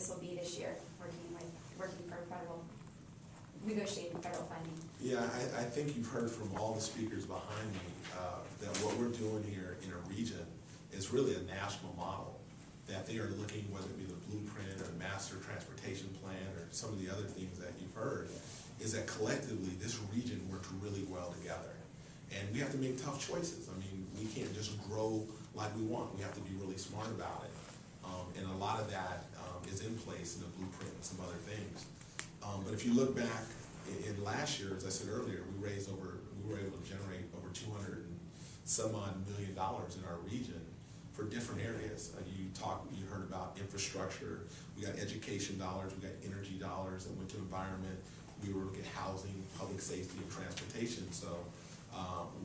this will be this year, working for negotiating federal funding. Yeah, I think you've heard from all the speakers behind me that what we're doing here in a region is really a national model, that they are looking, whether it be the blueprint or the master transportation plan or some of the other things that you've heard, is that collectively this region works really well together. And we have to make tough choices. I mean, we can't just grow like we want. We have to be really smart about it. And a lot of that is in place in the blueprint and some other things. But if you look back in last year, as I said earlier, we were able to generate over $200 and some odd million in our region for different areas. You heard about infrastructure. We got education dollars. We got energy dollars that went to environment. We were looking at housing, public safety, and transportation. So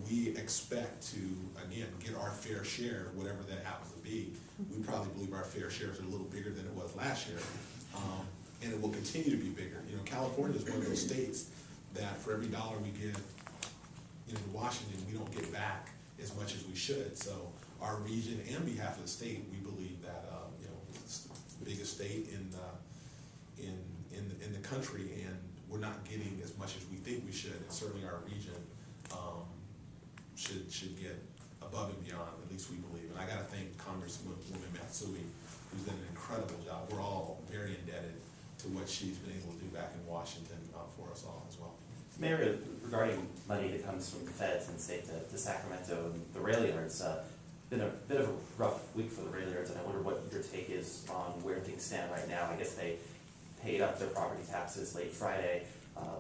we expect to, again, get our fair share, whatever that happens to be. We probably believe our fair share is a little bigger than it was last year. And it will continue to be bigger. You know, California is one of those states that for every dollar we give, you know, to Washington, we don't get back as much as we should. So our region, and behalf of the state, we believe that you know, it's the biggest state in the country, and we're not getting as much as we think we should. And certainly our region should get above and beyond. At least we believe. And I got to thank Congresswoman Matsui, who's done an incredible job. We're all very indebted to what she's been able to do back in Washington for us all as well. Mayor, regarding money that comes from the feds and state to Sacramento and the rail yards, been a bit of a rough week for the rail yards, and I wonder what your take is on where things stand right now. I guess they paid up their property taxes late Friday,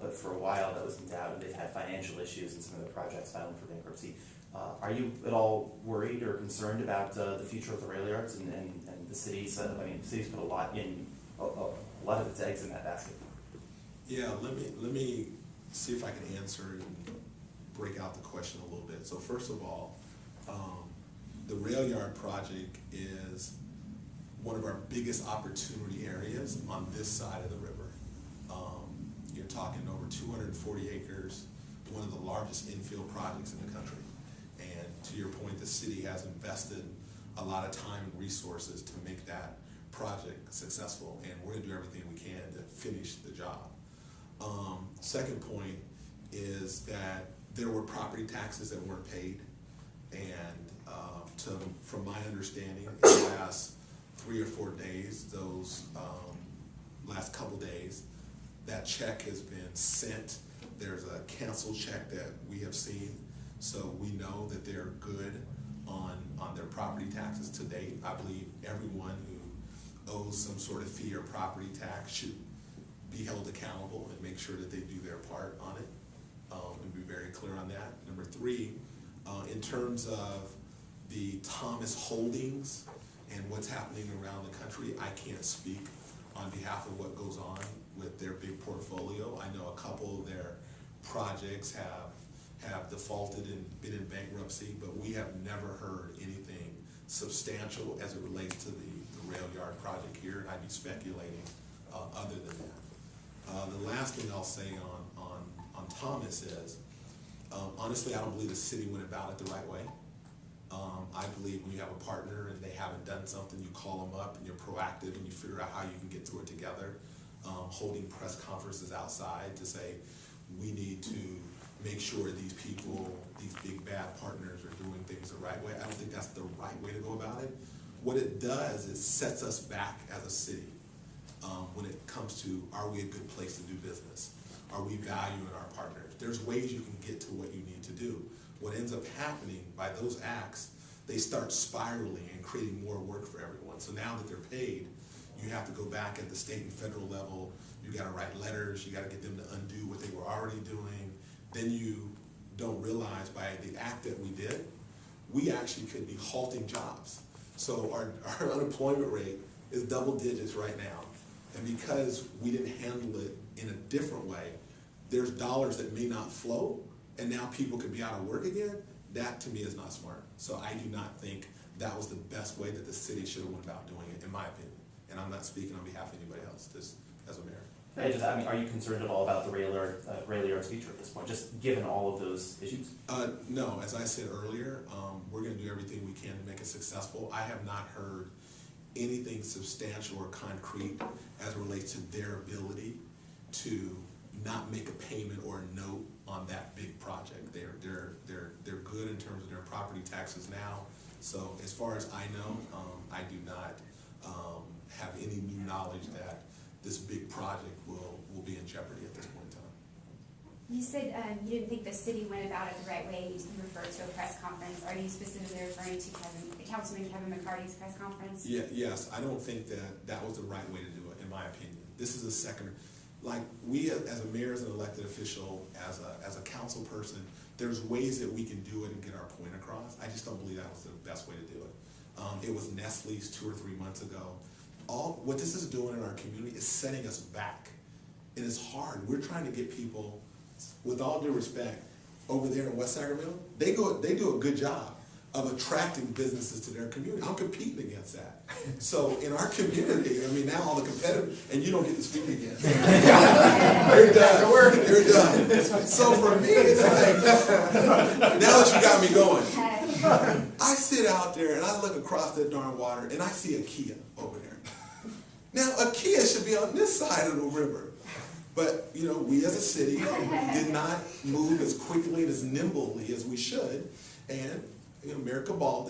but for a while that was in doubt, and they've had financial issues in some of their projects filing for bankruptcy. Are you at all worried or concerned about the future of the rail yards and the cities? I mean, the city's put a lot of its eggs in that basket. Yeah, let me see if I can answer it and break out the question a little bit. So first of all, the rail yard project is one of our biggest opportunity areas on this side of the river. You're talking over 240 acres, one of the largest infill projects in the country. And to your point, the city has invested a lot of time and resources to make that project successful, and we're gonna do everything we can to finish the job. Second point is that there were property taxes that weren't paid, and from my understanding, in the last 3 or 4 days, those last couple days, that check has been sent. There's a canceled check that we have seen, so we know that they're good on their property taxes to date. I believe everyone who owes some sort of fee or property tax should be held accountable and make sure that they do their part on it, and be very clear on that. Number 3, in terms of the Thomas Holdings and what's happening around the country, I can't speak on behalf of what goes on with their big portfolio. I know a couple of their projects have defaulted and been in bankruptcy, but we have never heard anything substantial as it relates to the rail yard project here, and I'd be speculating other than that. The last thing I'll say on Thomas is, honestly, I don't believe the city went about it the right way. I believe when you have a partner and they haven't done something, you call them up and you're proactive and you figure out how you can get through it together. Holding press conferences outside to say, we need to make sure these people, these big bad partners are doing things the right way. I don't think that's the right way to go about it. What it does is sets us back as a city when it comes to, are we a good place to do business? Are we valuing our partners? There's ways you can get to what you need to do. What ends up happening by those acts, they start spiraling and creating more work for everyone. So now that they're paid, you have to go back at the state and federal level. You got to write letters. You got to get them to undo what they were already doing. Then you don't realize by the act that we did, we actually could be halting jobs. So our unemployment rate is double digits right now. And because we didn't handle it in a different way, there's dollars that may not flow, and now people could be out of work again. That to me is not smart. So I do not think that was the best way that the city should have went about doing it, in my opinion. And I'm not speaking on behalf of anybody else, just as a mayor. I mean, are you concerned at all about the rail yard's future at this point, just given all of those issues? No, as I said earlier, we're going to do everything we can to make it successful. I have not heard anything substantial or concrete as it relates to their ability to not make a payment or a note on that big project. They're good in terms of their property taxes now. So as far as I know, I do not have any new knowledge that this big project will be in jeopardy at this point in time. You said you didn't think the city went about it the right way. You referred to a press conference. Are you specifically referring to Councilman Kevin McCarty's press conference? Yeah, yes, I don't think that was the right way to do it, in my opinion. This is a second, like we as a mayor, as an elected official, as a council person, there's ways that we can do it and get our point across. I just don't believe that was the best way to do it. It was Nestle's 2 or 3 months ago. What this is doing in our community is setting us back. And it's hard. We're trying to get people, with all due respect, over there in West Sacramento, they do a good job of attracting businesses to their community. I'm competing against that. So in our community, I mean, now all the competitive, and you don't get to speak again. You're done. You're done. So for me, it's like, now that you got me going, I sit out there and I look across that darn water and I see a Kia over there. Now a Kia should be on this side of the river. But, you know, we as a city did not move as quickly and as nimbly as we should. And, you know, Mayor Cabaldon